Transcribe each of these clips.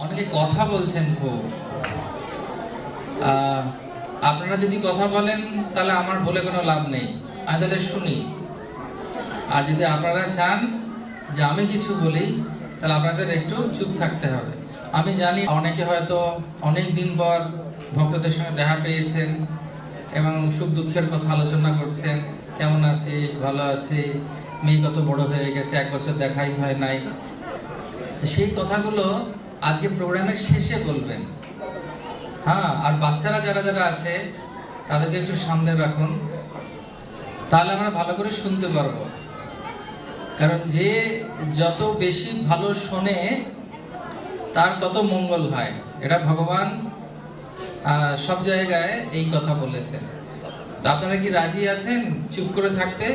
অনেকে কথা বলছেন খুব। আপনারা যদি কথা বলেন তাহলে আমার বলে কোনো লাভ নেই, আমি তাহলে শুনি। আর যদি আপনারা চান যে আমি কিছু বলি তাহলে আপনাদের একটু চুপ থাকতে হবে। আমি জানি অনেকে হয়তো অনেক দিন পর ভক্তদের সঙ্গে দেখা পেয়েছেন এবং সুখ দুঃখের কথা আলোচনা করছেন। কেমন আছিস, ভালো আছিস, মেয়ে কত বড় হয়ে গেছে, 1 বছর দেখাই হয় নাই। সেই কথাগুলো আজকে প্রোগ্রামের শেষে বলবেন। হ্যাঁ, আর বাচ্চারা যারা যারা আছে তাদেরকে একটু সামনে রাখুন, তাহলে আমরা ভালো করে শুনতে পারবো। কারণ যে যত বেশি ভালো শোনে তার তত মঙ্গল হয়, এটা ভগবান সব জায়গায় এই কথা বলেছেন। তো আপনারা কি রাজি আছেন চুপ করে থাকতে?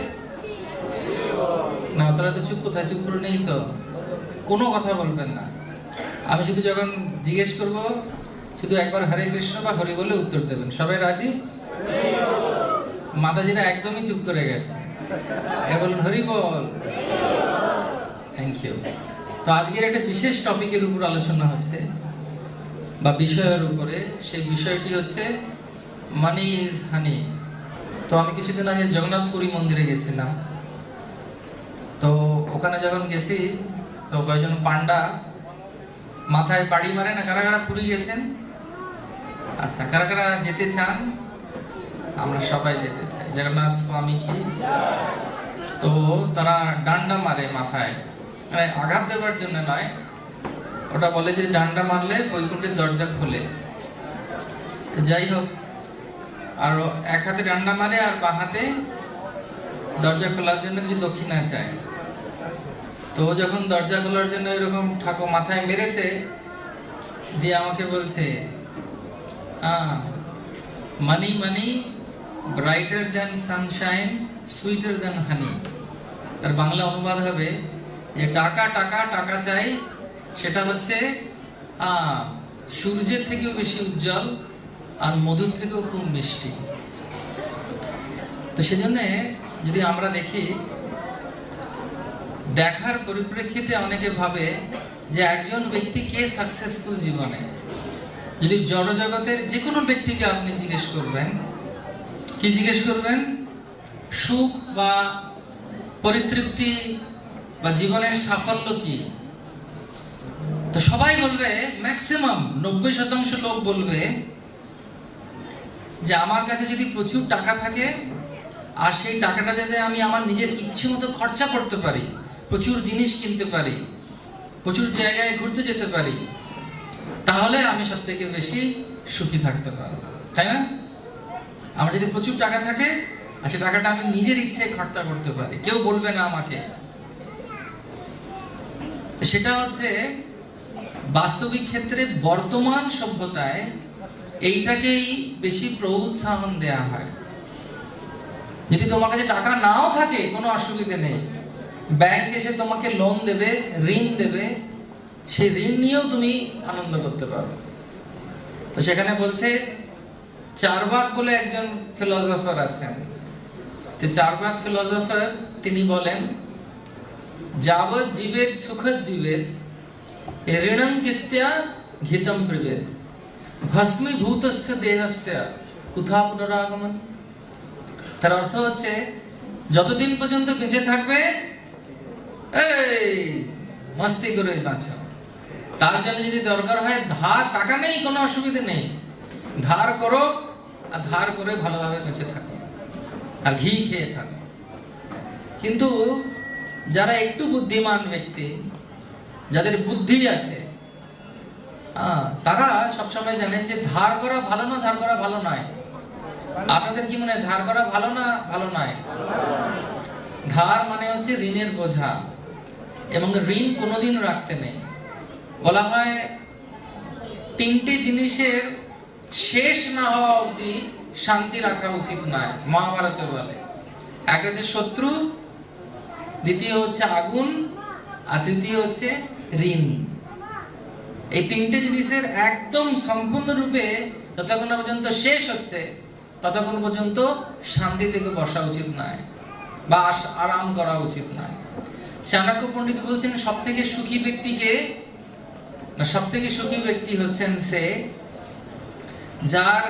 না, আপনারা তো চুপ, কোথায় চুপ করে নেই তো, কোনো কথা বলবেন না। আমি শুধু যখন জিজ্ঞেস করব শুধু একবার হরে কৃষ্ণ বা হরি বলে উত্তর দেবেন। সবাই রাজি? মাতাজিরা একদমই চুপ করে গেছে, এ বলুন হরি বল। Thank you. তো আজকের একটা বিশেষ টপিকের উপর আলোচনা হচ্ছে বা বিষয়ের উপরে। সেই বিষয়টি হচ্ছে মানি ইজ হানি। তো আমি কিছুদিন আগে জগন্নাথ পুরী মন্দিরে গেছিলাম। তো ওখানে যখন গেছি তো কয়েকজন পান্ডা মাথায় বাড়ি মারে না। কারা কারা পুরী গেছেন? আচ্ছা, কারা কারা যেতে চান? আমরা সবাই যেতে চাই। জগন্নাথ স্বামী কি। তো তারা ডান্ডা মারে মাথায়, আঘাত দেওয়ার জন্য নয়, ওটা বলে যে ডান্ডা মারলে বৈকুণ্ঠের দরজা খোলে। তো যাই হোক, আর এক হাতে ডান্ডা মারে আর বাঁ হাতে দরজা খোলার জন্য কিছু দক্ষিণা চায়। তো যখন দরজা খোলার জন্য এরকম ঠাকুর মাথায় মেরেছে, দিয়ে আমাকে বলছে money money brighter than sunshine sweeter than honey. তার বাংলা অনুবাদ হবে যে টাকা টাকা টাকা চাই, সেটা হচ্ছে সূর্যের থেকেও বেশি উজ্জ্বল আর মধুর থেকেও খুব মিষ্টি। তো সেজন্যে যদি আমরা দেখি, দেখার পরিপ্রেক্ষিতে অনেকে ভাবে যে একজন ব্যক্তি কে সাকসেসফুল জীবনে। যদি জড়জগতের যে কোনো ব্যক্তিকে আপনি জিজ্ঞেস করবেন, কি জিজ্ঞেস করবেন? সুখ বা পরিতৃপ্তি বা জীবনের সাফল্য কি? তো সবাই বলবে, ম্যাক্সিমাম 90% লোক বলবে যে আমার কাছে যদি প্রচুর টাকা থাকে আর সেই টাকাটা যাতে আমি আমার নিজের ইচ্ছে মতো খরচা করতে পারি, প্রচুর জিনিস কিনতে পারি, প্রচুর জায়গায় ঘুরতে যেতে পারি, তাহলে আমি সব থেকে বেশি সুখী থাকতে পারবো, তাই না? আমার যদি প্রচুর টাকা থাকে আর সে টাকাটা আমি নিজের ইচ্ছে খরচা করতে পারি, কেউ বলবে না আমাকে। সেটা হচ্ছে বাস্তবিক ক্ষেত্রে বর্তমান সভ্যতায় এইটাকেই বেশি প্রউৎসাহন দেয়া হয়। যদি তোমার কাছে টাকা নাও থাকে কোনো অসুবিধে নেই, ব্যাংক এসে তোমাকে লোন দেবে, ঋণ দেবে, সেই ঋণ নিয়েও তুমি আনন্দ করতে পারো। তো সেখানে বলছে, চারবাক বলে একজন ফিলোসফার আছেন। তো চারবাক ফিলোসফার তিনি বলেন, যাবৎ জীবের সুখদ জীবের ঋণম কৃত্যা ঘিতম প্রবেদ ভস্মীভূতস্য দেহস্য কুথা পুনরাগমন। তার অর্থ হচ্ছে, যতদিন পর্যন্ত বেঁচে থাকবে এই মস্তি করে বাঁচো। তার জন্য যদি দরকার হয় ধার, টাকা নেই কোনো অসুবিধা নেই, ধার করো আর ধার করে ভালোভাবে বেঁচে থাকো আর ঘি খেয়ে থাকো। কিন্তু যারা একটু বুদ্ধিমান ব্যক্তি, যাদের বুদ্ধি আছে, তারা সবসময় জানেন যে ধার করা ভালো না, ধার করা ভালো নয়। আপনাদের কি মনে হয় ধার করা ভালো না ভালো নয়? ধার মানে হচ্ছে ঋণের বোঝা, এবং ঋণ কোনোদিন রাখতে নেই। বলা হয় 3টে জিনিসের শেষ না হওয়া অবধি শান্তি রাখা উচিত নয়, মহাভারতে বলে। একটা হচ্ছে শত্রু, দ্বিতীয় হচ্ছে আগুন, আর তৃতীয় হচ্ছে ঋণ। এই 3টে জিনিসের একদম সম্পূর্ণরূপে যতক্ষণ পর্যন্ত শেষ হচ্ছে ততক্ষণ পর্যন্ত শান্তি থেকে বসা উচিত নয় বা আরাম করা উচিত নয়। চাণক্য পণ্ডিত বলছেন, সব থেকে সুখী ব্যক্তিকে না, সব থেকে সুখী ব্যক্তি হচ্ছেন সে যার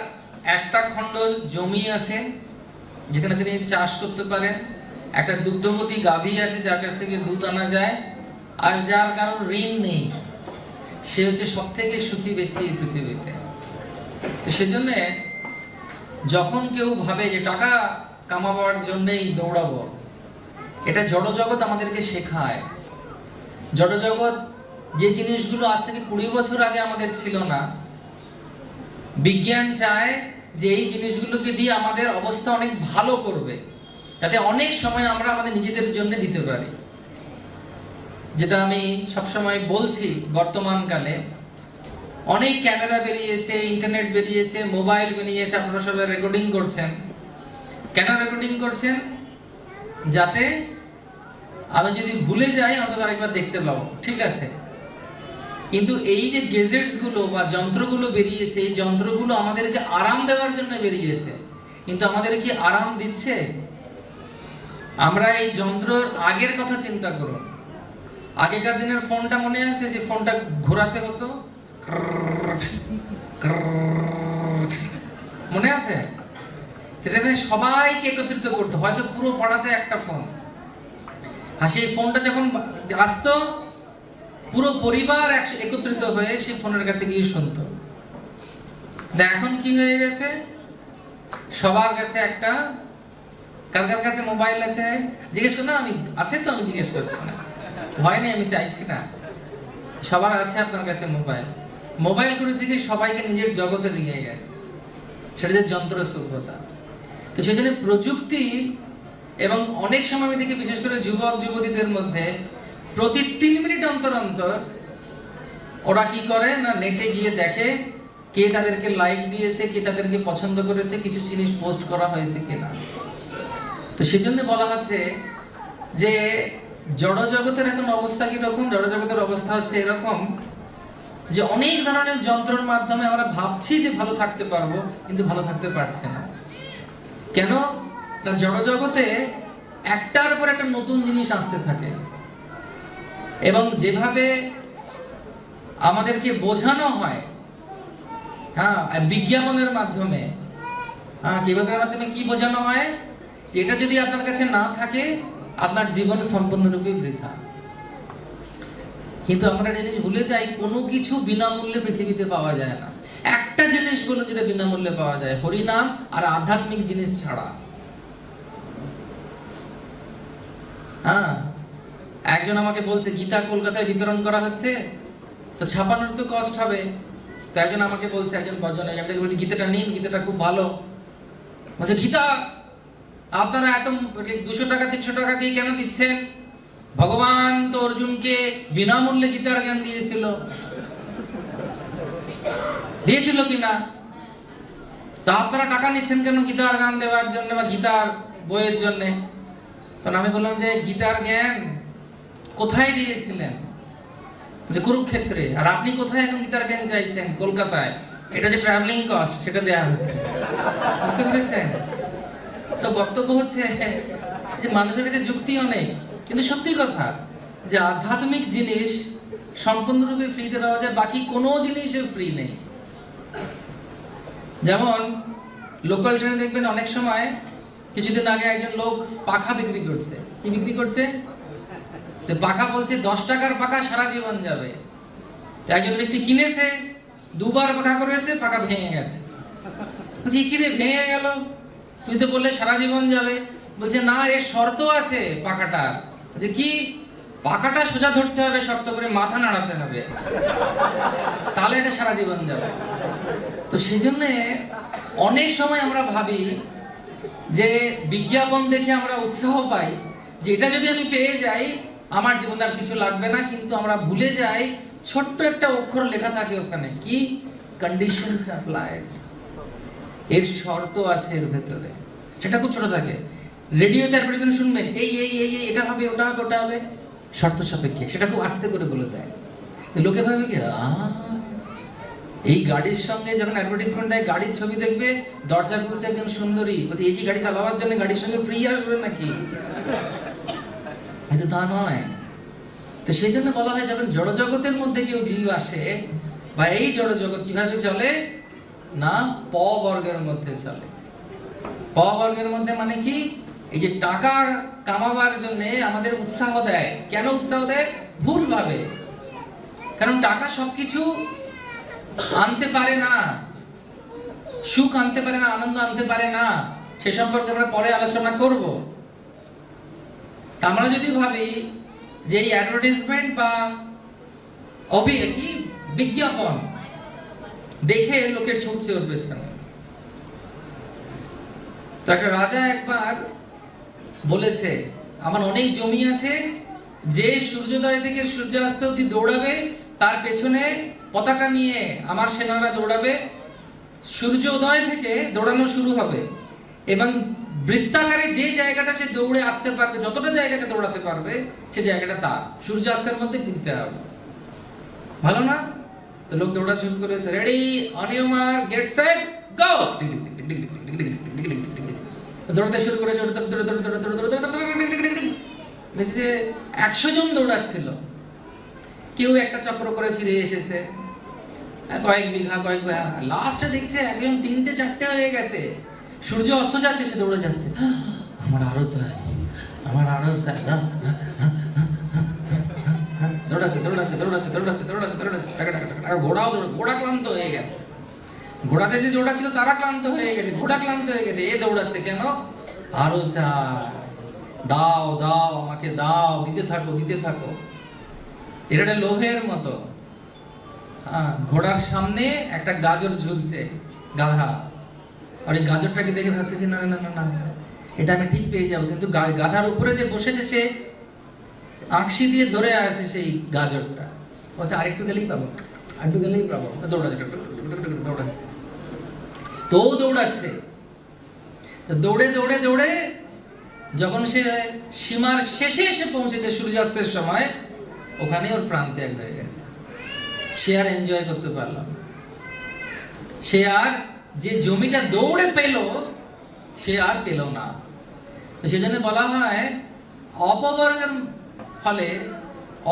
একটা খণ্ড জমি আছে যেখানে তিনি চাষ করতে পারেন, একটা দুগ্ধবতী গাভী আছে যার কাছ থেকে দুধ আনা যায়, আর যার কারণ ঋণ নেই। সে হচ্ছে সব থেকে সুখী ব্যক্তি এই পৃথিবীতে। তো সেজন্য যখন কেউ ভাবে যে টাকা কামাবার জন্যই দৌড়াবো, এটা জড়জগৎ আমাদেরকে শেখায়। জড়জগৎ যে জিনিসগুলো আজ থেকে 20 বছর আগে আমাদের ছিল না, বিজ্ঞান চায় যে এই জিনিসগুলোকে দিয়ে আমাদের অবস্থা অনেক ভালো করবে, যাতে অনেক সময় আমরা আমাদের নিজেদের জন্য দিতে পারি। যেটা আমি সবসময় বলছি, বর্তমানকালে অনেক ক্যামেরা বেরিয়েছে, ইন্টারনেট বেরিয়েছে, মোবাইল বেরিয়েছে, আপনারা সবাই রেকর্ডিং করছেন। কেন রেকর্ডিং করছেন? যাতে আমি যদি ভুলে যাই অন্তত আরেকবার দেখতে পাবো, ঠিক আছে? কিন্তু এই যে গেজেটস গুলো বা যন্ত্রগুলো বেরিয়েছে, এই যন্ত্রগুলো আমাদেরকে আরাম দেওয়ার জন্য বেরিয়েছে, কিন্তু আমাদের কি আরাম দিচ্ছে? আমরা এই যন্ত্রের আগের কথা চিন্তা করুন। আগেকার দিনের ফোনটা মনে আছে যে ফোনটা ঘোরাতে হতো, মনে আছে? সেটাতে সবাইকে একত্রিত করতো, হয়তো পুরো পাড়াতে একটা ফোন। আর সেই ফোনটা যখন আসতো, পুরো পরিবার একত্রিত হয়ে সেই ফোনের কাছে গিয়ে শুনতো। এখন কি হয়ে গেছে? সবার কাছে একটা, কার কার কাছে মোবাইল আছে জিজ্ঞেস করো না, আমি আছে তো, আমি জিজ্ঞেস করছি না, ভয় নেই, আমি চাইছি না, সবার আছে আপনার কাছে মোবাইল। মোবাইল করেছে যে সবাইকে নিজের জগতে নিয়ে গেছে, সেটা যে যন্ত্র সভ্যতা। তো সেই জন্য প্রযুক্তি, এবং অনেক সময় আমি দেখি বিশেষ করে যুবক যুবতীদের মধ্যে প্রতি 3 মিনিট অন্তর অন্তর ওরা কি করে না, নেটে গিয়ে দেখে কে তাদেরকে লাইক দিয়েছে, কে তাদেরকে পছন্দ করেছে, কিছু জিনিস পোস্ট করা হয়েছে কিনা। তো সেই জন্য বলা হচ্ছে যে জড়জগতের এখন অবস্থা কিরকম? জড়জগতের অবস্থা হচ্ছে এরকম যে অনেক ধরনের যন্ত্রের মাধ্যমে আমরা ভাবছি যে ভালো থাকতে পারবো, কিন্তু ভালো থাকতে পারছে না। কেন না, জড়জগতে একটার পর একটা নতুন জিনিস আসতে থাকে, এবং যেভাবে আমাদেরকে বোঝানো হয়, হ্যাঁ, বিজ্ঞাপনের মাধ্যমে, হ্যাঁ, বিজ্ঞাপনের মাধ্যমে কি বোঝানো হয়? এটা যদি আপনার কাছে না থাকে, আপনার জীবন সম্পূর্ণরূপে বৃথা। কিন্তু আমরা জিনিস ভুলে যাই, কোনো কিছু বিনামূল্যে পৃথিবীতে পাওয়া যায় না। একটা জিনিস বলে যেটা বিনামূল্যে পাওয়া যায়, হরিনাম আর আধ্যাত্মিক জিনিস ছাড়া। হ্যাঁ, একজন আমাকে বলছে গীতা কলকাতায় বিতরণ করা হচ্ছে, তো ছাপানোর তো কষ্ট হবে। তো একজন আমাকে বলছে, একজন ভজন বলছে গীতাটা নিন, গীতাটা খুব ভালো। বলছে গীতা আপনারা এত 200 টাকা 300 টাকা দিয়ে কেন দিচ্ছেন? ভগবান তো অর্জুনকে বিনামূল্যে গীতার জ্ঞান দিয়েছিল কিনা? তা আপনারা টাকা নিচ্ছেন কেন গীতার গান দেওয়ার জন্য বা গীতার বইয়ের জন্য? তখন আমি বললাম যে গীতার জ্ঞান কোথায় দিয়েছিলেন? যে কুরুক্ষেত্রে। আর আপনি কোথায় এখন গীতার জ্ঞান চাইছেন? কলকাতায়। এটা যে ট্রাভেলিং কস্ট, সেটা দেয়া হচ্ছে। বুঝতে পেরেছেন? তো বক্তব্য হচ্ছে যে মানুষের কাছে যুক্তি অনেক, কিন্তু সত্যি কথা যে আধ্যাত্মিক জিনিস সম্পূর্ণরূপে ফ্রিতে পাওয়া যায়, বাকি কোনো জিনিসে ফ্রি নেই। যেমন লোকাল ট্রেনে দেখবেন অনেক সময়, কিছুদিন আগে একজন লোক পাখা বিক্রি করছে। কি বিক্রি করছে? পাখা বলছে 10 টাকার পাখা সারা জীবন যাবে। একজন ব্যক্তি কিনেছে, 2 বার পাখা করেছে, পাখা ভেঙে গেছে। বলছি কি রে, ভেঙে গেল? তুই তো বললে সারা জীবন যাবে। বলছে না, এর শর্ত আছে পাখাটা। যে কি? পাখাটা সোজা ধরতে হবে, শক্ত করে মাথা নাড়াতে হবে, তাহলে এটা সারা জীবন যাবে। তো সেই জন্য অনেক সময় আমরা ভাবি যে বিজ্ঞাপন দেখে আমরা উৎসাহ পাই যে এটা যদি আমি পেয়ে যাই আমার জীবনে আর কিছু লাগবে না, কিন্তু আমরা ভুলে যাই ছোট্ট একটা অক্ষর লেখা থাকে ওখানে, কি? Conditions applied. এর শর্ত আছে এর ভেতরে, সেটা খুব ছোট থাকে। রেডিওতে অ্যাডভার্টাইজমেন্ট শুনবেন, এই এই এই এই এটা হবে, ওটা হবে, ওটা হবে, শর্ত সাপেক্ষে। সেটা খুব আস্তে করে বলে দেয়। লোকে ভাবে কি, এই গাড়ির সঙ্গে যখন অ্যাডভার্টাইজমেন্ট দেয়, গাড়ির ছবি দেখবে, দরজা খুলছে একজন সুন্দরী, বলছে এই কি গাড়ি চালাবার জন্য গাড়ির সঙ্গে ফ্রি আসবে নাকি? কিন্তু তা নয়। তো সেই জন্য বলা হয় যখন জড়জগতের মধ্যে কেউ জীব আসে বা এই জড়জগৎ কিভাবে চলে না প বর্গের মধ্যে চলে। প বর্গের মধ্যে মানে কি, এই যে টাকা কামাবার জন্য আমাদের উৎসাহ দেয়। কেন উৎসাহ দেয়? ভুল ভাবে। কারণ টাকা সবকিছু আনতে পারে না, সুখ আনতে পারে না, আনন্দ আনতে পারে না। সে সম্পর্কে আমরা পরে আলোচনা করব। তা আমরা যদি ভাবি যে এই অ্যাডভার্টাইজমেন্ট বা বিজ্ঞাপন দেখে লোকের ছুটছে ওর পেছনে। তো একটা রাজা একবার বলেছে আমার অনেক জমি আছে, যে সূর্যোদয় থেকে সূর্যাস্ত অবধি দৌড়াবে তার পেছনে পতাকা নিয়ে আমার সেনারা দৌড়াবে। সূর্যোদয় থেকে দৌড়ানো শুরু হবে এবং বৃত্তাকারে যে জায়গাটা সে দৌড়ে আসতে পারবে, যতটা জায়গা সে দৌড়াতে পারবে সে জায়গাটা তার, সূর্যাস্তের মধ্যে ফিরতে হবে। ভালো না? তো লোক দৌড়া শুরু করেছে, ready on your mark get set go. দৌড়াতে শুরু করেছে, 100 জন দৌড়াচ্ছিল। কেউ একটা চক্র করে ফিরে এসেছে, কয়েক বিঘা লাস্টে দেখছে একজন 3টে 4টে হয়ে গেছে, সূর্য অস্ত যাচ্ছে, সে দৌড়ে যাচ্ছে, আমার আরো চাই, আমার আরো চাই। ঘোড়া ক্লান্ত হয়ে গেছে, ঘোড়াতে যে জোড়া ছিল তারা ক্লান্ত হয়ে গেছে, ঘোড়া ক্লান্ত হয়ে গেছে, এ দৌড়াচ্ছে কেন? আরো চাই, দাও দাও আমাকে দাও, দিতে থাকো দিতে থাকো। এটা একটা লোভের মতো। ঘোড়ার সামনে একটা গাজর ঝুলছে, গাধা, আর এই গাজরটাকে দেখে ভাবছে যে না না না না এটা আমি ঠিক পেয়ে যাবো, কিন্তু গাধার উপরে যে বসেছে সে আঁকশি দিয়ে ধরে আসে সেই গাজরটা, বলছে আরেকটু গেলেই পাবো, আরেকটু গেলেই পাবো। দৌড়াচ্ছে দৌড়াচ্ছে, তো দৌড়াচ্ছে, দৌড়ে দৌড়ে দৌড়ে যখন সে সীমার শেষে এসে পৌঁছেছে সূর্যাস্তের সময়, ওখানে ওর প্রাণ ত্যাগ হয়ে গেছে। সে আর এনজয় করতে পারল না, সে আর যে জমিটা দৌড়ে পেল সে আর পেল না। তো সেজন্য বলা হয় অপবর্গের ফলে,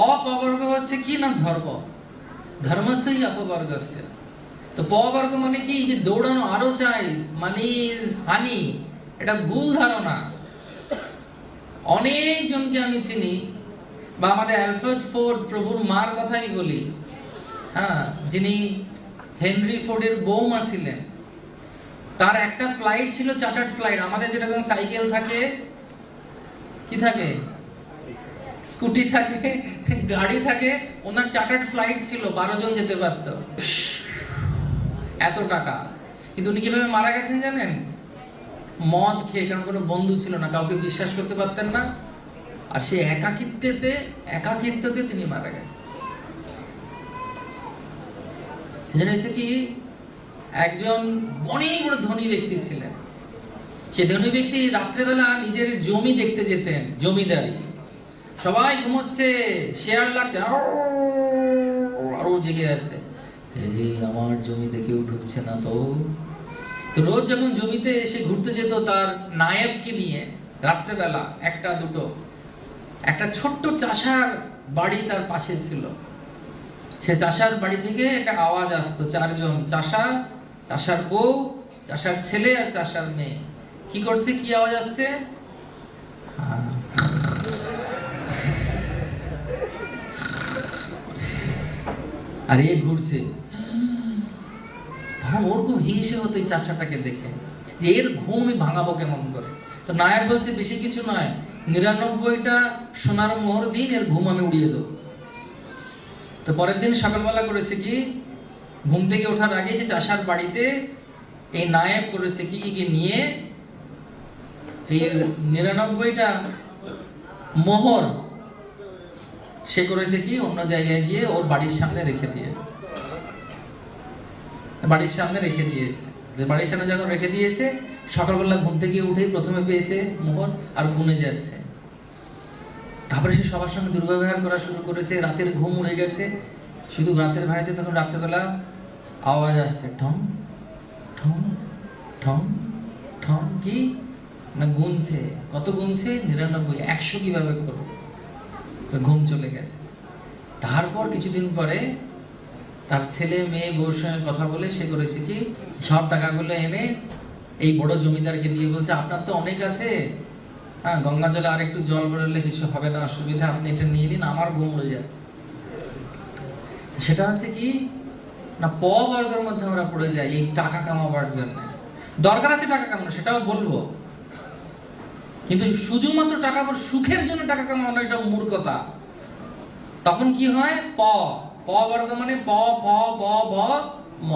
অপবর্গ হচ্ছে কি না ধর্ম, ধর্মস্যই অপবর্গস্য। তো পবর্গ মানে কি, যে দৌড়ানো আরো চাই, মানি ইজ হানি, এটা ভুল ধারণা। অনেকজনকে আমি চিনি, বা আমাদের অ্যালফ্রেড ফোর্ড প্রভুর মার কথাই বলি, যিনি হেনরি ফোর্ডের বৌমা ছিলেন, তার একটা ফ্লাইট ছিল চার্টার্ড ফ্লাইট। আমাদের যেরকম সাইকেল থাকে, কি থাকে, স্কুটি থাকে, গাড়ি থাকে, ওনার চার্টার্ড ফ্লাইট ছিল, 12 জন যেতে পারত, এত টাকা। কিন্তু উনি কিভাবে মারা গেছেন জানেন? মদ খেয়ে, কারণ কোনো বন্ধু ছিল না, কাউকে বিশ্বাস করতে পারতেন না, আর সে একাকিত্বতে তিনি মারা গেছেন। সেজন্য হচ্ছে কি, একজন অনেক বড় ধনী ব্যক্তি ছিলেন, সে ধনী ব্যক্তি রাত্রেবেলা নিজের জমি দেখতে যেতেন, জমিদারি, সবাই ঘুমোচ্ছে, শেয়ার লাগছে, আরো জেগে আছে, এই আমার জমিতে কেউ ঢুকছে না তো। তো রোজ যখন জমিতে এসে ঘুরতে যেত তার নায়েবকে নিয়ে রাত্রেবেলা, একটা দুটো, একটা ছোট্ট চাষার বাড়ি তার পাশে ছিল, সে চাষার বাড়ি থেকে একটা আওয়াজ আসতো, 4 জন চাষা, চাষার বউ, চাষার ছেলে আর চাষার মেয়ে কি করছে, কি আওয়াজ আসছে, আর এ ঘুরছে। তখন ওর খুব হিংসে হতো এই চাচাটাকে দেখে, যে এর ঘুম আমি ভাঙাবো কেমন করে। তো নায়ক বলছে বেশি কিছু নয়, 99টা সোনার মোহর দিন, এর ঘুম আমি উড়িয়ে দেবো। তো পরের দিন সকালবেলা করেছে কি, ঘুম থেকে ওঠার আগে সে চাষার বাড়িতে এই নায়েব করেছে কি নিয়ে এই 99টা মোহর সে করেছে কি, অন্য জায়গায় গিয়ে ওর বাড়ির সামনে রেখে দিয়েছে। বাড়ির সামনে রেখে দিয়েছে, বাড়ির সামনে যখন রেখে দিয়েছে, সকালবেলা ঘুম থেকে উঠেই প্রথমে পেয়েছে মোহর, আর গুনে যাচ্ছে। তারপরে সে সবার সঙ্গে দুর্ব্যবহার করা শুরু করেছে, রাতের ঘুম উড়ে গেছে। শুধু রাতের ভাড়াতে তখন রাত্রেবেলা আওয়াজ আসছে, ঠং ঠং ঠং ঠং, কি না গুনছে। কত গুনছে? 99। 100 কিভাবে করবো? তো ঘুম চলে গেছে। তারপর কিছুদিন পরে তার ছেলে মেয়ে বউর সঙ্গে কথা বলে সে করেছে কি, সব টাকাগুলো এনে এই বড় জমিদারকে দিয়ে বলছে, আপনার তো অনেক আছে, হ্যাঁ, গঙ্গা জলে আর একটু জল বেরোলে কিছু হবে না, অসুবিধা, আপনি এটা নিয়ে নিন, আমার ঘুম উড়ে যাচ্ছে। সেটা হচ্ছে কি না, প বর্গের মধ্যে আমরা পড়ে যাই এই টাকা কামাবার জন্য। দরকার আছে টাকা কামানো, সেটাও বলবো, কিন্তু শুধুমাত্র টাকা সুখের জন্য টাকা কামানো এটা মূর্খতা। তখন কি হয়, প বর্গ মানে প প ব ভ ম।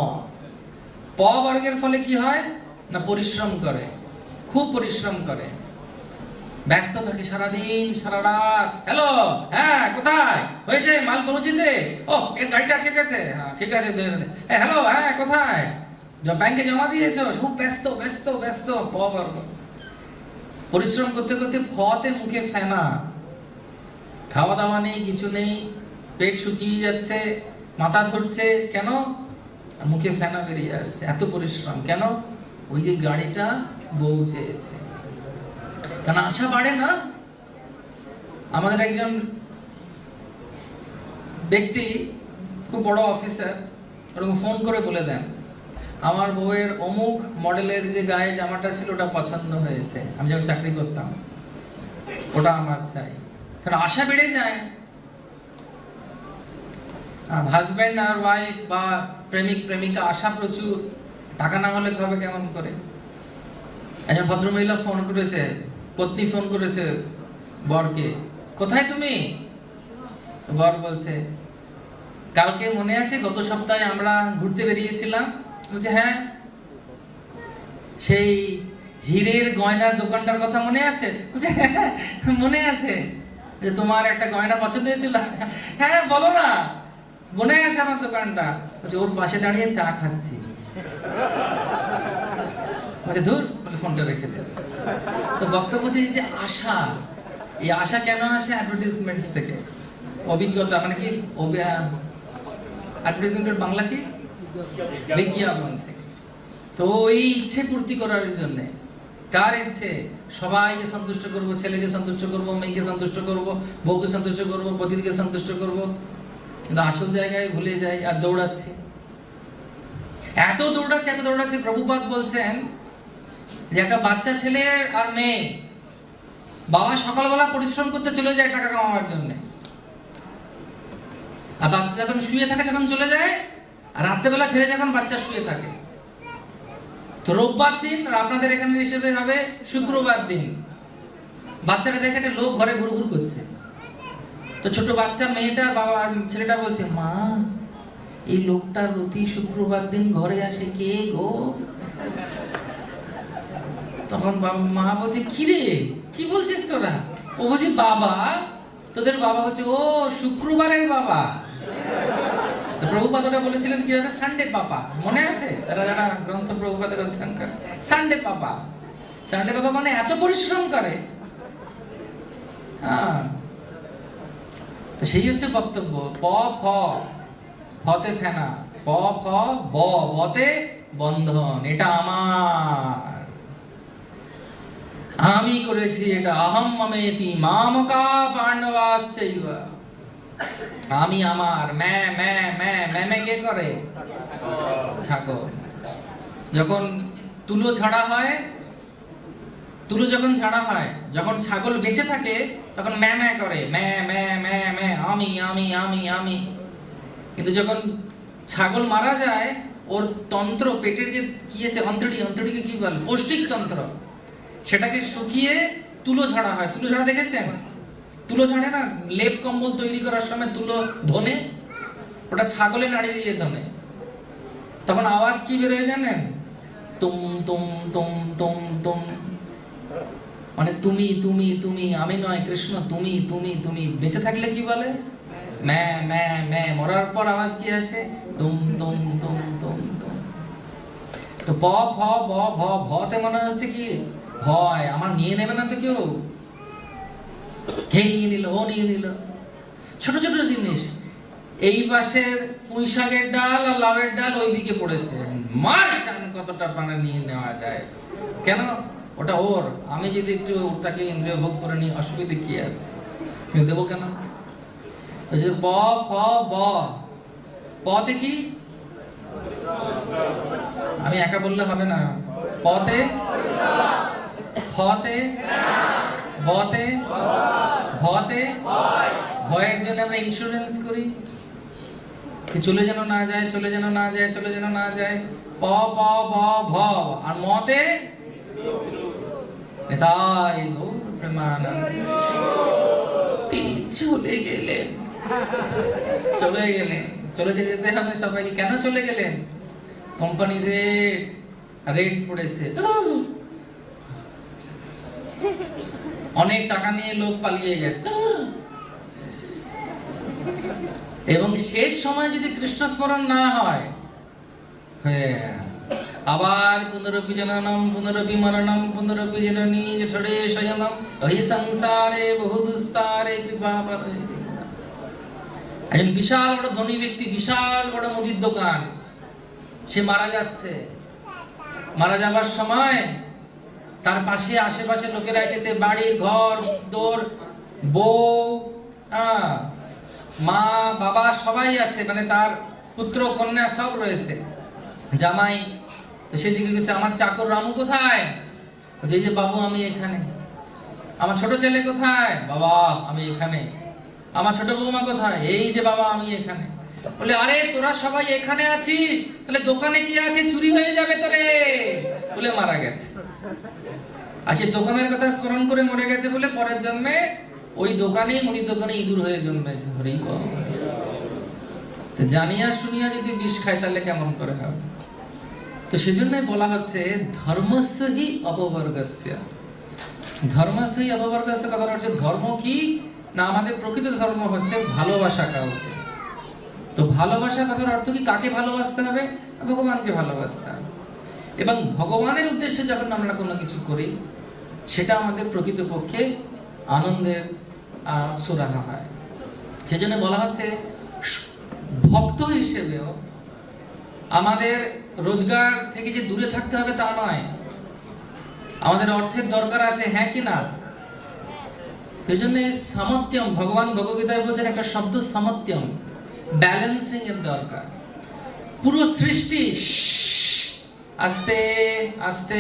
প বর্গের ফলে কি হয় না, পরিশ্রম করে, খুব পরিশ্রম করে, ব্যস্ত থাকে সারাদিন সারা রাত। হ্যালো, হ্যাঁ কোথায় হয়েছে, মাল পৌঁছেছে, ও এর গাড়িটা আটকে গেছে, হ্যাঁ ঠিক আছে, হ্যালো হ্যাঁ কোথায়, ব্যাংকে জমা দিয়েছো, খুব ব্যস্ত ব্যস্ত ব্যস্ত। প বর্গ পরিশ্রম করতে করতে ফতে মুখে ফেনা, খাওয়া দাওয়া নেই, কিছু নেই, পেট শুকিয়ে যাচ্ছে, মাথা ধরছে, কেন, মুখে ফেনা বেরিয়ে আসছে, এত পরিশ্রম কেন, ওই যে গাড়িটা বউ চেয়েছে। কারণ আশা বাড়ে না। আমাদের একজন ব্যক্তি খুব বড় অফিসার, ওরকম ফোন করে বলে দেন, আমার বউয়ের অমুক মডেলের যে গায়ে জামাটা ছিল ওটা পছন্দ হয়েছে, আমি যখন চাকরি করতাম, ওটা আমার চাই। কারণ আশা বেড়ে যায়। হাজব্যান্ড আর ওয়াইফ বা প্রেমিক প্রেমিকা আশা প্রচুর, টাকা না হলে হবে কেমন করে। একজন ভদ্রমহিলা ফোন করেছে, পত্নী ফোন করেছে বরকে, কোথায় তুমি? বর বলছে, কালকে মনে আছে গত সপ্তাহে আমরা ঘুরতে বেরিয়েছিলাম? বলছে হ্যাঁ। সেই হীরের গয়নার দোকানটার কথা মনে আছে? বলছে হ্যাঁ মনে আছে। যে তোমার একটা গয়না পছন্দ হয়েছিল? হ্যাঁ বলো না, মনে আছে আমার দোকানটা। বলছে ওর পাশে দাঁড়িয়ে চা খাচ্ছি। বলছে ধুর, বলে ফোনটা রেখে দে। তো বক্তব্য হচ্ছে যে আশা, এই আশা কেন আসে? অ্যাডভার্টাইজমেন্টস থেকে, অভিজ্ঞতা, মানে কি অ্যাডভার্টাইজমেন্টের বাংলা কি, বিজ্ঞাপন থেকে। তো এই ইচ্ছে পূর্তি করার জন্য, কার ইচ্ছে, সবাইকে সন্তুষ্ট করব, ছেলেকে সন্তুষ্ট করব, মেয়েকে সন্তুষ্ট করব, বউকে সন্তুষ্ট করব, পতিকে সন্তুষ্ট করব, কিন্তু আসল জায়গায় ভুলে যাই আর দৌড়াচ্ছি। এত দৌড়াচ্ছে, প্রভুপাদ বলছেন যে একটা বাচ্চা ছেলে আর মেয়ে, বাবা সকালবেলা পরিশ্রম করতে চলে যায় টাকা কামাবার জন্য, আর বাচ্চা যখন শুয়ে থাকে যখন চলে যায়, আর রাত্রেবেলা ফিরে যখন বাচ্চা শুয়ে থাকে। তো রোববার দিন, আর আপনাদের এখানে হিসেবে হবে শুক্রবার দিন, বাচ্চাটা দেখে একটা লোক ঘরে ঘুরঘুর করছে। তো ছোট বাচ্চা মেয়েটা, বাবা আর ছেলেটা বলছে, মা এই লোকটা প্রতি শুক্রবার দিন ঘরে আসে, কে গো? তখন মা বলছে, কি রে, কি বলছিস তোরা? ও বলছে, বাবা, তোদের বাবা হচ্ছে ও শুক্রবারের বাবা। প্রভুপাদ বলেছিলেন কিভাবে, সানডে পাপা, মনে আছে? তারা যারা গ্রন্থ প্রভুপাদের অধ্যয়ন করে, সানডে পাপা, সানডে পাপা মানে এত পরিশ্রম করে। হ্যাঁ, তো সেই হচ্ছে বক্তব্য। প ফ, ফতে ফেনা, প ফ ব, বতে বন্ধন, এটা আমার, আমি করেছি এটা, অহম মমেতি মামকা পাণ্ডবাশ্চৈব, আমি আমার, মে মে মে মে মে কে করে? ছাগল। যখন তুলো ঝাড়া হয়, তুলো যখন ঝাড়া হয়, যখন ছাগল বেঁচে থাকে তখন মে মে করে, মে মে মে মে, আমি আমি আমি আমি। কিন্তু যখন ছাগল মারা যায়, ওর তন্ত্র, পেটের যে কি আছে অন্ত্রটি, অন্ত্রটিকে কি বলে, পৌষ্টিক তন্ত্র, সেটাকে শুকিয়ে তুলো ঝাড়া হয়। তুলো ঝাড়া দেখেছেন? তুলো ঝাড়ে না, লেপ কম্বল তৈরি করার সময় তুলো ধনে, ওটা ছাগলে নাড়ি দিয়ে ধনে। তখন আওয়াজ কি বেরোয় জানেন? তুম তুম তুম তুম তুম, মানে তুমি তুমি তুমি, আমি নয় কৃষ্ণ, তুমি তুমি তুমি। বেঁচে থাকলে কি বলে? ম্যা ম্যা ম্যা। মরার পর আওয়াজ কি আসে? তুম তুম তুম তুম তুম। তো প ফ ব ভ, ভতে মনে হচ্ছে কি ভয়, আমার নিয়ে নেবে না তো কেউ, হে নিয়ে নিল, ও নিয়ে নিল। ছোট ছোট জিনিস, এই পাশের পুঁই শাকের ডাল আর লাউয়ের ডাল ওইদিকে পড়েছে, মারছেন কতটা পানা নিয়ে নেওয়া যায়, কেন? ওটা ওর, আমি যদি একটু তাকে ইন্দ্রিয় ভোগ করে নিই, অসুবিধে কি আছে? দেবো কেন? ওই যে প ফ ব, পতে কি, আমি একা বললে হবে না, পতে, ফতে, বতে, ভতে, ভয়ের জন্য আমরা ইন্স্যুরেন্স করি, চলে যেন না যায়, চলে যেন না যায়, চলে যেন না যায়। প প ব ভ, আর মতে তাই গৌর প্রেমানন্দ তিনি চলে গেলেন, চলে গেলেন, চলে যেতে হবে সবাইকে। কেন চলে গেলেন? কোম্পানিতে রেট পড়েছে, অনেক টাকা নিয়ে লোক পালিয়ে গেছে, এবং শেষ সময় যদি কৃষ্ণ স্মরণ না হয়, আবার পুনরপি জননম পুনরপি মরণম পুনরপি জননী জঠরে শয়নম ওই সংসারে বহু দুস্তারে কৃপা পারে। একজন বিশাল বড় ধনী ব্যক্তি, বিশাল বড় মুদির দোকান, সে মারা যাচ্ছে। মারা যাবার সময় তার পাশে আশেপাশে লোকেরা এসেছে, বাড়ির ঘর দোর, বউ, মা বাবা সবাই আছে, মানে তার পুত্র কন্যা সব রয়েছে, জামাই। তো সে জিজ্ঞেস করছে, আমার চাকর রামু কোথায়? যে যে বাবু আমি এখানে। আমার ছোট ছেলে কোথায়? বাবা আমি এখানে। আমার ছোট বৌমা কোথায়? এই যে বাবা আমি এখানে। বলে, আরে তোরা সবাই এখানে আছিস, তাহলে দোকানে কি আছে? চুরি হয়ে যাবে তোরে। বলে মারা গেছে। আর সে দোকানের কথা স্মরণ করে মরে গেছে বলে পরের জন্মে ওই দোকানে, মুড়ি দোকানে ইঁদুর হয়ে জন্মেছে। হরি বল। জানিয়া শুনিয়া যদি বিষ খায় তাহলে কেমন করে হবে? তো সেজন্যই বলা হচ্ছে ধর্মস্যহি অপবর্গস্য। ধর্মস্যহি অপবর্গস্য কথাটা হচ্ছে, ধর্ম কি না, আমাদের প্রকৃত ধর্ম হচ্ছে ভালোবাসা কাউকে। তো ভালোবাসা কথার অর্থ কি? কাকে ভালোবাসতে হবে? ভগবানকে ভালোবাসতে হবে। এবং ভগবানের উদ্দেশ্যে যখন আমরা কোনো কিছু করি, সেটা আমাদের প্রকৃতপক্ষে আনন্দের সুরাহা হয়। সেজন্য বলা হচ্ছে ভক্ত হিসেবেও আমাদের রোজগার থেকে যে দূরে থাকতে হবে তা নয়, আমাদের অর্থের দরকার আছে, হ্যাঁ কি না? সেজন্য সামত্যম, ভগবান ভগবদ্গীতায় বলছেন একটা শব্দ সামত্যম, ব্যালেন্সিং এর দরকার। পুরো সৃষ্টি আস্তে আস্তে,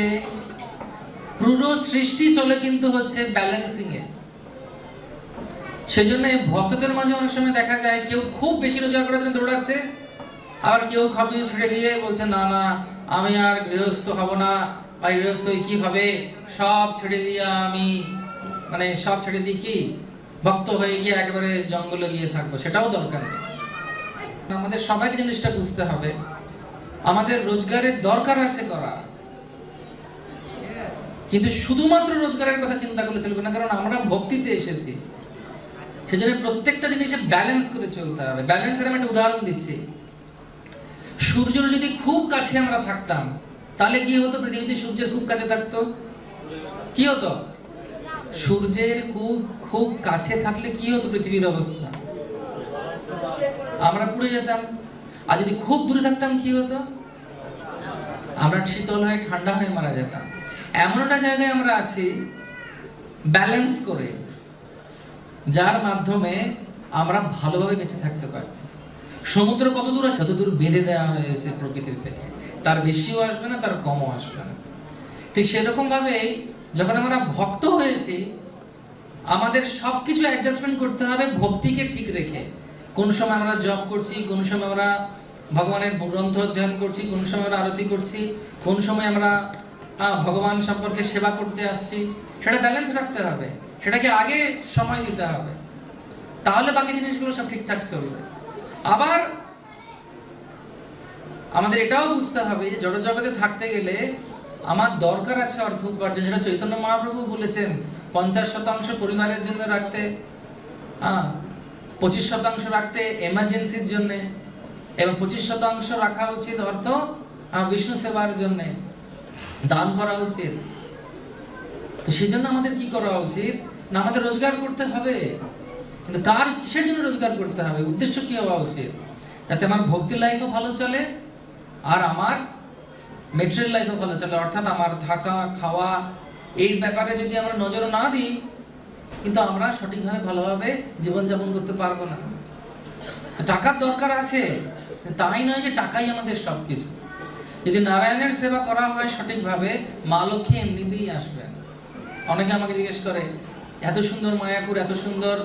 পুরো সৃষ্টি চলে কিন্তু হচ্ছে ব্যালেন্সিং এ। সেজন্য ভক্তদের মাঝে অনেক সময় দেখা যায় কেউ খুব বেশি রোজগার করার জন্য দৌড়াচ্ছে, আবার কেউ খাবি ছেড়ে দিয়ে বলছে না না আমি আর গৃহস্থ হব না, বা গৃহস্থ কি হবে, সব ছেড়ে দিয়ে আমি মানে সব ছেড়ে দিয়ে কি ভক্ত হয়ে গিয়ে একেবারে জঙ্গলে গিয়ে থাকবো। সেটাও দরকার নেই। আমাদের সবাইকে জিনিসটা বুঝতে হবে, আমাদের রোজগারের দরকার আছে করা, কিন্তু শুধুমাত্র রোজগারের কথা চিন্তা করলে চলবে না, কারণ আমরা ভক্তিতে এসেছি। সেজন্য প্রত্যেকটা জিনিসে ব্যালেন্স করে চলতে হবে। ব্যালেন্সের আমি একটা উদাহরণ দিচ্ছি। সূর্যের যদি খুব কাছে আমরা থাকতাম, তাহলে কি হতো? পৃথিবীতে সূর্যের খুব কাছে থাকতো, কি হতো? সূর্যের খুব খুব কাছে থাকলে কি হতো পৃথিবীর অবস্থা? আমরা পুড়ে যেতাম। আর যদি খুব দূরে থাকতাম কি হতো? আমরা শীতল হয়ে ঠান্ডা হয়ে মারা যেতাম। এমন একটা জায়গায় আমরা আছি ব্যালেন্স করে, যার মাধ্যমে আমরা ভালোভাবে বেঁচে থাকতে পারছি। সমুদ্র কত দূর আছে? তত দূর বেঁধে দেওয়া হয়েছে প্রকৃতির থেকে, তার বেশিও আসবে না, তার কমও আসবে না। ঠিক সেরকম ভাবে যখন আমরা ভক্ত হয়েছি, আমাদের সবকিছু অ্যাডজাস্টমেন্ট করতে হবে ভক্তিকে ঠিক রেখে। কোন সময় আমরা জপ করছি, কোন সময় আমরা ভগবানের গ্রন্থ অধ্যয়ন করছি, কোন সময় আমরা আরতি করছি, কোন সময় আমরা ভগবান সম্পর্কে সেবা করতে আসছি, সেটা ব্যালেন্স রাখতে হবে। সেটাকে আগে সময় দিতে হবে, তাহলে বাকি জিনিসগুলো সব ঠিকঠাক চলবে। আবার আমাদের এটাও বুঝতে হবে যে জড় জগতে থাকতে গেলে আমার দরকার আছে অর্থ উপার্জন। যেটা চৈতন্য মহাপ্রভু বলেছেন, 50% পরিবারের জন্য রাখতে, 25% রাখতে এমার্জেন্সির জন্য, এবং 25% রাখা উচিত অর্থ বিষ্ণু সেবার জন্য, দান করা উচিত। তো সেই জন্য আমাদের কি করা উচিত না, আমাদের রোজগার করতে হবে, কিন্তু কার কিসের জন্য রোজগার করতে হবে? উদ্দেশ্য কি হওয়া উচিত? যাতে আমার ভক্তি লাইফও ভালো চলে আর আমার মেটেরিয়াল লাইফও ভালো চলে। অর্থাৎ আমার থাকা খাওয়া এই ব্যাপারে যদি আমরা নজর না দিই, কিন্তু আমরা সঠিকভাবে ভালোভাবে জীবনযাপন করতে পারবো না। টাকার দরকার আছে, তাই নয় যে টাকাই আমাদের সবকিছু। যদি নারায়ণের সেবা করা হয় সঠিকভাবে, মা লক্ষ্মী এমনিতেই আসবেন। অনেকে আমাকে জিজ্ঞেস করে, এত সুন্দর মায়াপুর, এত সুন্দর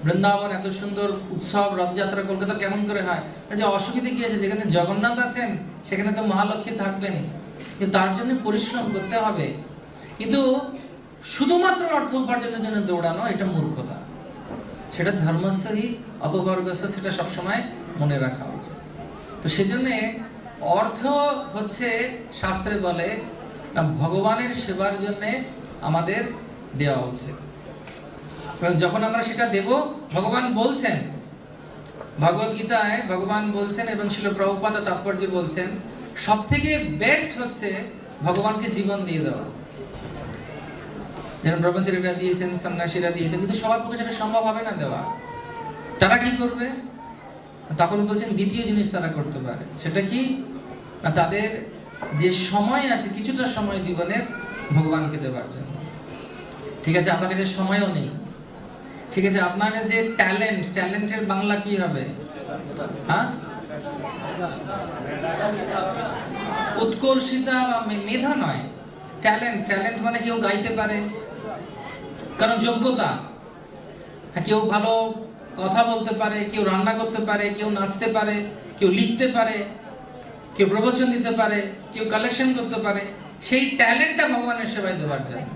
বৃন্দাবন, এত সুন্দর উৎসব রথযাত্রা কলকাতা কেমন করে হয়? যে অসুবিধা কি আছে? যেখানে জগন্নাথ আছেন সেখানে তো মহালক্ষ্মী থাকবেনই, কিন্তু তার জন্য পরিশ্রম করতে হবে। কিন্তু শুধুমাত্র অর্থ উপার্জনের জন্য দৌড়ানো, এটা মূর্খতা। সেটা ধর্মস্থই অপবর্গস্থ, সেটা সবসময় মনে রাখা উচিত। তো সেজন্যে অর্থ হচ্ছে, শাস্ত্রে বলে, ভগবানের সেবার জন্য আমাদের দেওয়া উচিত। যখন আমরা সেটা দেব, ভগবান বলছেন, ভগবত গীতায় ভগবান বলছেন এবং শিল প্রভুপাদ তাৎপর্যে বলছেন, সব থেকে বেস্ট হচ্ছে ভগবানকে জীবন দিয়ে দেওয়া। যেমন ব্রহ্মচারীরা দিয়েছেন, সন্ন্যাসীরা দিয়েছেন, কিন্তু সবার পক্ষে সেটা সম্ভব হবে না দেওয়া। তারা কি করবে? তখন বলছেন দ্বিতীয় জিনিস তারা করতে পারে। সেটা কি? না, তাদের যে সময় আছে, কিছুটা সময় জীবনের ভগবানকে দেওয়ার জন্য। ঠিক আছে, আপনার কাছে সময়ও নেই, ঠিক আছে, আপনার যে ট্যালেন্ট, ট্যালেন্টের বাংলা কি হবে? হ্যাঁ, উৎকর্ষিতা বা মেধা নয়, ট্যালেন্ট। ট্যালেন্ট মানে কেউ গাইতে পারে, কারণ যোগ্যতা। কেউ ভালো কথা বলতে পারে, কেউ রান্না করতে পারে, কেউ নাচতে পারে, কেউ লিখতে পারে, কেউ প্রবচন দিতে পারে, কেউ কালেকশন করতে পারে। সেই ট্যালেন্টটা ভগবানের সেবায় দেওয়ার জন্য,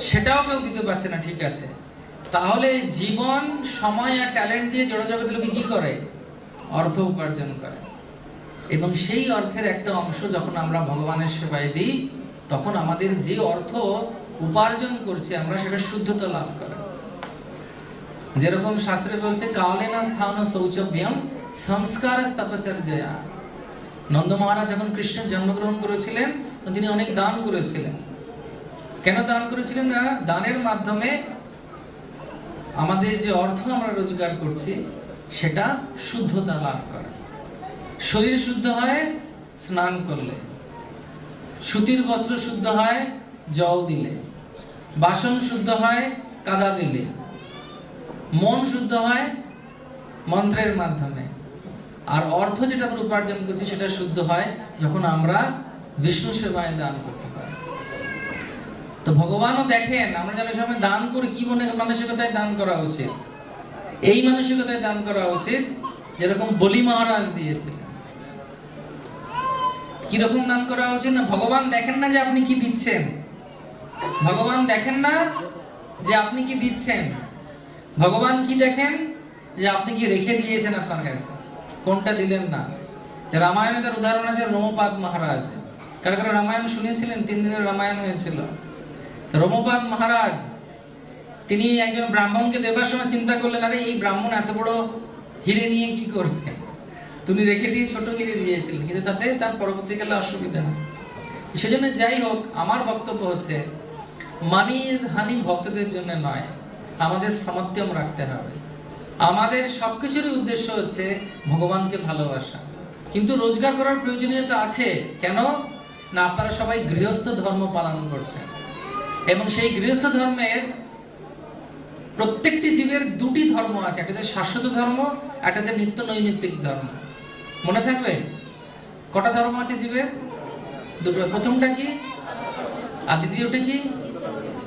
সেটাও কেউ দিতে পারছে না। ঠিক আছে, তাহলে জীবন, সময় আর ট্যালেন্ট দিয়ে জড়জগতের লোকে কি করে? অর্থ উপার্জন করে। এবং সেই অর্থের একটা অংশ যখন আমরা ভগবানের সেবায় দিই, তখন আমাদের যে অর্থ উপার্জন করছি আমরা, সেটা শুদ্ধতা লাভ করে। যেরকম শাস্ত্রে বলছে, কালেনা স্থান শৌচব্যম সংস্কার তপচর্যয়া। নন্দ মহারাজ যখন কৃষ্ণের জন্মগ্রহণ করেছিলেন, তিনি অনেক দান করেছিলেন। কেন দান করেছিলেন? না, দানের মাধ্যমে আমাদের যে অর্থ আমরা রোজগার করছি সেটা শুদ্ধতা লাভ করে। শরীর শুদ্ধ হয় স্নান করলে, সুতির বস্ত্র শুদ্ধ হয় জল দিলে, বাসন শুদ্ধ হয় কাদা দিলে, মন শুদ্ধ হয় মন্ত্রের মাধ্যমে। আর অর্থ যেটা আমরা উপার্জন করছি সেটা শুদ্ধ হয় যখন আমরা বিষ্ণু সেবায় দান করতে পারি। তো ভগবানও দেখেন, আমরা যারা সময় দান করি, কি মনে মানসিকতায় দান করা উচিত? এই মানসিকতায় দান করা উচিত যেরকম বলি মহারাজ দিয়েছিলেন। কিরকম দান করা উচিত? না, ভগবান দেখেন না যে আপনি কি দিচ্ছেন, ভগবান দেখেন না যে আপনি কি দিচ্ছেন, ভগবান কি দেখেন? যে আপনি কি রেখে দিয়েছেন আপনার কাছে, কোনটা দিলেন না। রামায়ণে তার উদাহরণ আছে রোমপাদ মহারাজ। কারণ রামায়ণ শুনেছিলেন, 3 দিনের রামায়ণ হয়েছিল। রোমপাদ মহারাজ তিনি একজন ব্রাহ্মণকে দেবার সময় চিন্তা করলেন, আরে এই ব্রাহ্মণ এত বড় হিরে নিয়ে কি করবে, তুমি রেখে দিয়ে ছোট হিরে দিয়েছিলেন, কিন্তু তাতে তার পরবর্তীকালে অসুবিধা হয়। সেজন্য যাই হোক, আমার বক্তব্য হচ্ছে, মানি ইজ হানি ভক্তদের জন্য নয়, আমাদের সমর্থ্যম রাখতে হবে। আমাদের সবকিছুরই উদ্দেশ্য হচ্ছে ভগবানকে ভালোবাসা। কিন্তু রোজগার করার প্রয়োজনীয়তা আছে। কেন না, আপনারা সবাই গৃহস্থ ধর্ম পালন করছেন, এবং সেই গৃহস্থ ধর্মের প্রত্যেকটি জীবের 2টি ধর্ম আছে। একটা হচ্ছে শাশ্বত ধর্ম, একটা হচ্ছে নিত্য নৈমিত্তিক ধর্ম। মনে থাকবে? কটা ধর্ম আছে জীবের? 2টো। প্রথমটা কি আর দ্বিতীয়টা কি?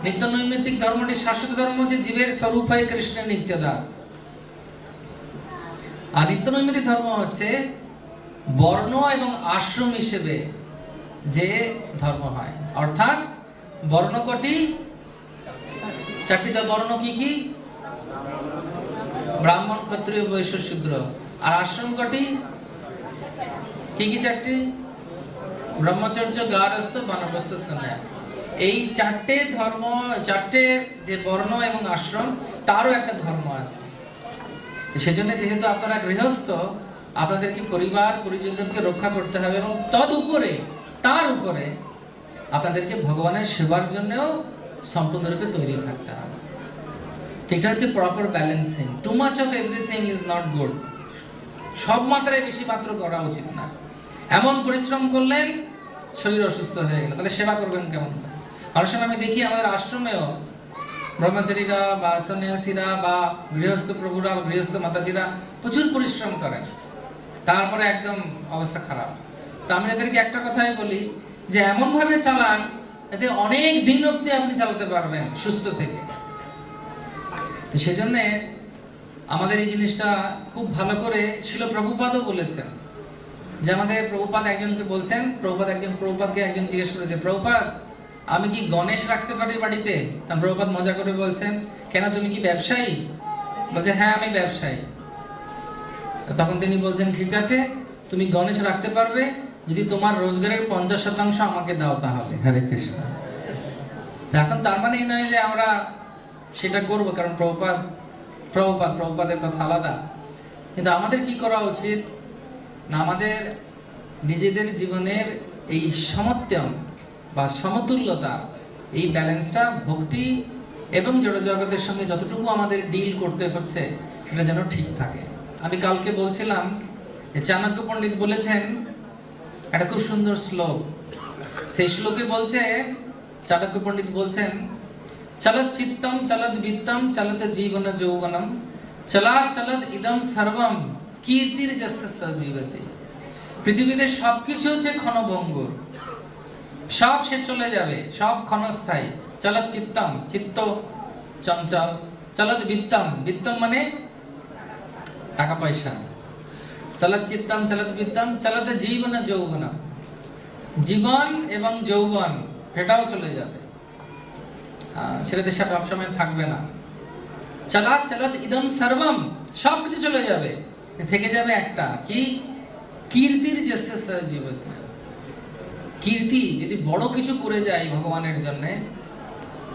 নিত্য নৈমিত্তিক ধর্মটি। শাশ্বত ধর্ম হচ্ছে জীবের স্বরূপ হয় কৃষ্ণের নিত্য দাস। আর নিত্য নৈমিত্তিক ধর্ম হচ্ছে বর্ণ এবং আশ্রম হিসেবে যে ধর্ম হয়। অর্থাৎ বর্ণ কটি? 4টি। বর্ণ কি কি? ব্রাহ্মণ, ক্ষত্রিয়, বৈশ্য, শূদ্র। আর আশ্রম কটি? কি কি 4টি? ব্রহ্মচর্য, গারস্থ, বানপ্রস্থ, সন্ন্যাস। এই 4টে ধর্ম, 4টে যে বর্ণ এবং আশ্রম, তারও একটা ধর্ম আছে। সেজন্য যেহেতু আপনারা গৃহস্থ, আপনাদেরকে পরিবার পরিজনদেরকে রক্ষা করতে হবে, এবং তদুপরে, তার উপরে আপনাদেরকে ভগবানের সেবার জন্যও সম্পূর্ণরূপে তৈরি থাকতে হবে। এটা হচ্ছে proper balancing. Too much of everything is not good. সব মাত্রায় বেশি মাত্র করা উচিত না। এমন পরিশ্রম করলেন, শরীর অসুস্থ হয়ে গেল, তাহলে সেবা করবেন কেমন? অনেক সময় আমি দেখি আমাদের আশ্রমেও ব্রহ্মচারীরা বা সন্ন্যাসীরা বা গৃহস্থ প্রভুরা বা গৃহস্থ মাতাজিরা প্রচুর পরিশ্রম করেন, তারপরে একদম অবস্থা খারাপ। তা আমি এদেরকে একটা কথাই বলি যে এমন ভাবে চালান এতে অনেক দিন অবধি আপনি চালাতে পারবেন সুস্থ থেকে। তো সেজন্য আমাদের এই জিনিসটা খুব ভালো করে শিল প্রভুপাদও বলেছেন। যে আমাদের প্রভুপাদ একজনকে বলছেন, প্রভুপাদকে একজন জিজ্ঞেস করেছে, প্রভুপাদ আমি কি গণেশ রাখতে পারি বাড়িতে? কারণ প্রভুপাদ মজা করে বলছেন, কেন তুমি কি ব্যবসায়ী? বলছে হ্যাঁ আমি ব্যবসায়ী। তখন তিনি বলছেন ঠিক আছে তুমি গণেশ রাখতে পারবে যদি তোমার রোজগারের 50% আমাকে দাও তাহলে। হরে কৃষ্ণ। এখন তার মানে এই নয় যে আমরা সেটা করব, কারণ প্রভুপাদের কথা আলাদা। কিন্তু আমাদের কি করা উচিত না, আমাদের নিজেদের জীবনের এই সমত্বম বা সমতুল্যতা, এই ব্যালেন্সটা ভক্তি এবং জড় জগতের সঙ্গে যতটুকু আমাদের ডিল করতে হচ্ছে সেটা যেন ঠিক থাকে। আমি কালকে বলছিলাম যে চাণক্য পণ্ডিত বলেছেন একটা খুব সুন্দর শ্লোক। সেই শ্লোকে বলছে, চাণক্য পণ্ডিত বলছেন, চলত চিত্তম চলত বিত্তম চলত জীবন যৌবনম চলত ইদম সর্বম কীর্তির যস্য সজীবতে। পৃথিবীতে সবকিছু হচ্ছে ক্ষণভঙ্গুর, সব সে চলে যাবে, সব ক্ষণস্থায়ী। চলত চিত্তম, চিত্ত চঞ্চল। চলত বিত্তম, বিত্তম মানে টাকা পয়সা। চলত চিত্তম চলত বিত্তম চলত জীবন যৌবনম, জীবন এবং যৌবন সেটাও চলে যাবে, সেটাতে সবসময় থাকবে না। চলত ইদম সর্বম, সব কিছু চলে যাবে, থেকে যাবে একটা কি, কীর্তির যস্য সজীবতি। কীর্তি যদি বড় কিছু করে যায় ভগবানের জন্য,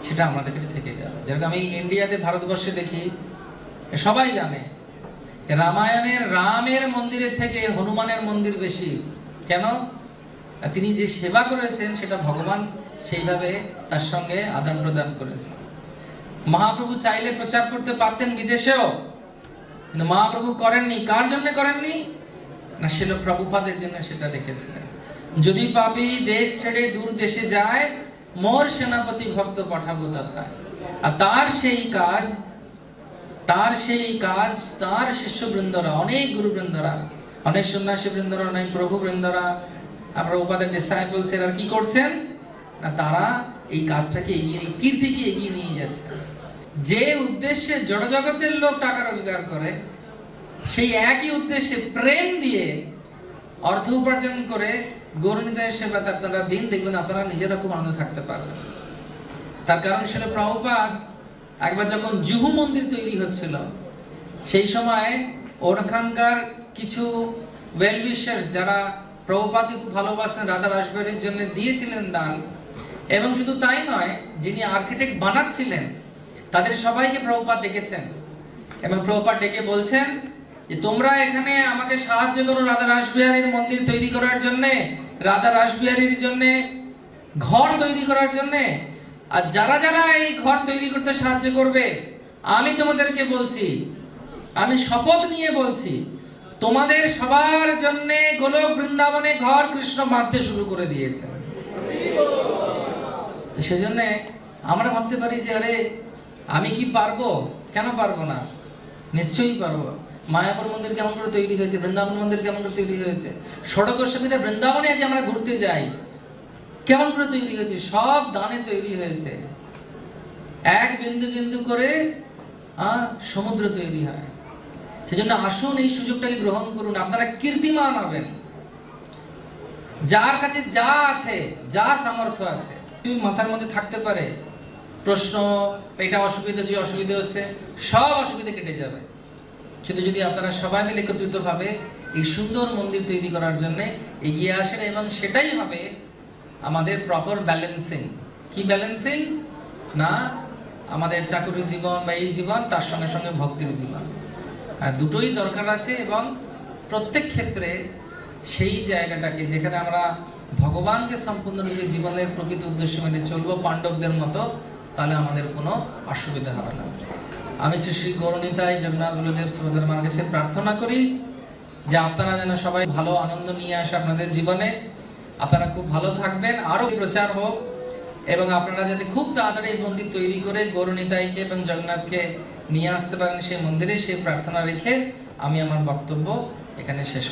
সেটা আমাদের কাছে থেকে যাবে। যেরকম আমি ইন্ডিয়াতে, ভারতবর্ষে দেখি, সবাই জানে রামায়ণের রামের মন্দিরের থেকে হনুমানের মন্দির বেশি। কেন? তিনি যে সেবা করেছেন সেটা ভগবান সেইভাবে তার সঙ্গে আদান প্রদান করেছে। মহাপ্রভু চাইলে প্রচার করতে পারতেন বিদেশেও, কিন্তু মহাপ্রভু করেননি। কার জন্য করেননি না, শিল প্রভুপাদের জন্য সেটা রেখেছিলেন। যদি পাপী দেশ ছেড়ে দূর দেশে যায়, মোর সেনাপতি ভক্ত পাঠাবো তথায়। আর তার সেই কাজ, তার শিষ্য বৃন্দরা, অনেক গুরু বৃন্দরা, অনেক সন্ন্যাসী বৃন্দরা, অনেক প্রভু বৃন্দরা, আমরা উপাদের ডিসাইপলস এরা কি করছেন না, তারা এই কাজটাকে এগিয়ে, কীর্তিকে এগিয়ে নিয়ে যাচ্ছে। যে উদ্দেশ্যে জড় জগতের লোক টাকা রোজগার করে, সেই একই উদ্দেশ্যে প্রেম দিয়ে অর্থ উপার্জন করে গৌরনিতায়ের সেবাতে আপনারা দিন দেখবেন, আপনারা নিজেরা খুব আনন্দ থাকতে পারবেন। তার কারণ ছিল প্রভুপাদ একবার যখন জুহু মন্দির তৈরি হচ্ছিল, সেই সময় ওখানকার কিছু ওয়েল উইশার্স যারা প্রভুপাদকে খুব ভালোবাসতেন, রাধা রাসবিহারীর জন্য দিয়েছিলেন দান। এবং শুধু তাই নয়, যিনি আর্কিটেক্ট বানাচ্ছিলেন তাদের সবাইকে প্রভুপাদ ডেকেছেন, এবং প্রভুপাদ ডেকে বলছেন যে তোমরা এখানে আমাকে সাহায্য করো রাধা রাসবিহারীর মন্দির তৈরি করার জন্য, রাধা রাসবিহারীর জন্য ঘর তৈরি করার জন্য। আর যারা যারা এই ঘর তৈরি করতে সাহায্য করবে, আমি তোমাদেরকে বলছি, আমি শপথ নিয়ে বলছি, তোমাদের সবার জন্য গোলক বৃন্দাবনে ঘর কৃষ্ণ বাঁধতে শুরু করে দিয়েছে। তো সেজন্য আমরা ভাবতে পারি যে আরে আমি কি পারবো, কেন পারবো না, নিশ্চয়ই পারবো। মায়াপুর মন্দির কেমন করে তৈরি হয়েছে, বৃন্দাবন মন্দির কেমন করে তৈরি হয়েছে, ষড় গোস্বামীদের বৃন্দাবনে আজ আমরা ঘুরতে যাই, কেমন করে তৈরি হয়েছে, সব দানে তৈরি হয়েছে। এক বিন্দু বিন্দু করে সমুদ্র তৈরি হয়। সেজন্য আসুন এই সুযোগটাকে গ্রহণ করুন, আপনারা কীর্তিমান হবেন। যার কাছে যা আছে, যা সামর্থ্য আছে, মাথার মধ্যে থাকতে পারে প্রশ্ন, এটা অসুবিধা হচ্ছে, অসুবিধা হচ্ছে, সব অসুবিধা কেটে যাবে। শুধু যদি আপনারা সবাই মিলে একত্রিত ভাবে এই সুন্দর মন্দির তৈরি করার জন্য এগিয়ে আসেন, এবং সেটাই হবে আমাদের প্রপার ব্যালেন্সিং। কি ব্যালেন্সিং না, আমাদের চাকরির জীবন বা এই জীবন, তার সঙ্গে সঙ্গে ভক্তির জীবন, দুটোই দরকার আছে। এবং প্রত্যেক ক্ষেত্রে সেই জায়গাটাকে যেখানে আমরা ভগবানকে সম্পূর্ণরূপে জীবনের প্রকৃত উদ্দেশ্য মেনে চলবো পাণ্ডবদের মতো, তাহলে আমাদের কোনো অসুবিধা হবে না। আমি শ্রী গৌরনিতাই জগন্নাথ বলদেব সুভদ্রার কাছে প্রার্থনা করি যে আপনারা যেন সবাই ভালো আনন্দ নিয়ে আসে আপনাদের জীবনে, আপনারা খুব ভালো থাকবেন। আরো প্রচার হোক এবং আপনারা যাতে খুব তাড়াতাড়ি এই মন্দির তৈরি করে গৌরনিতাইকে এবং জগন্নাথকে নিয়ে আসতে পারেন সেই মন্দিরে, সেই প্রার্থনা রেখে আমি আমার বক্তব্য এখানে শেষ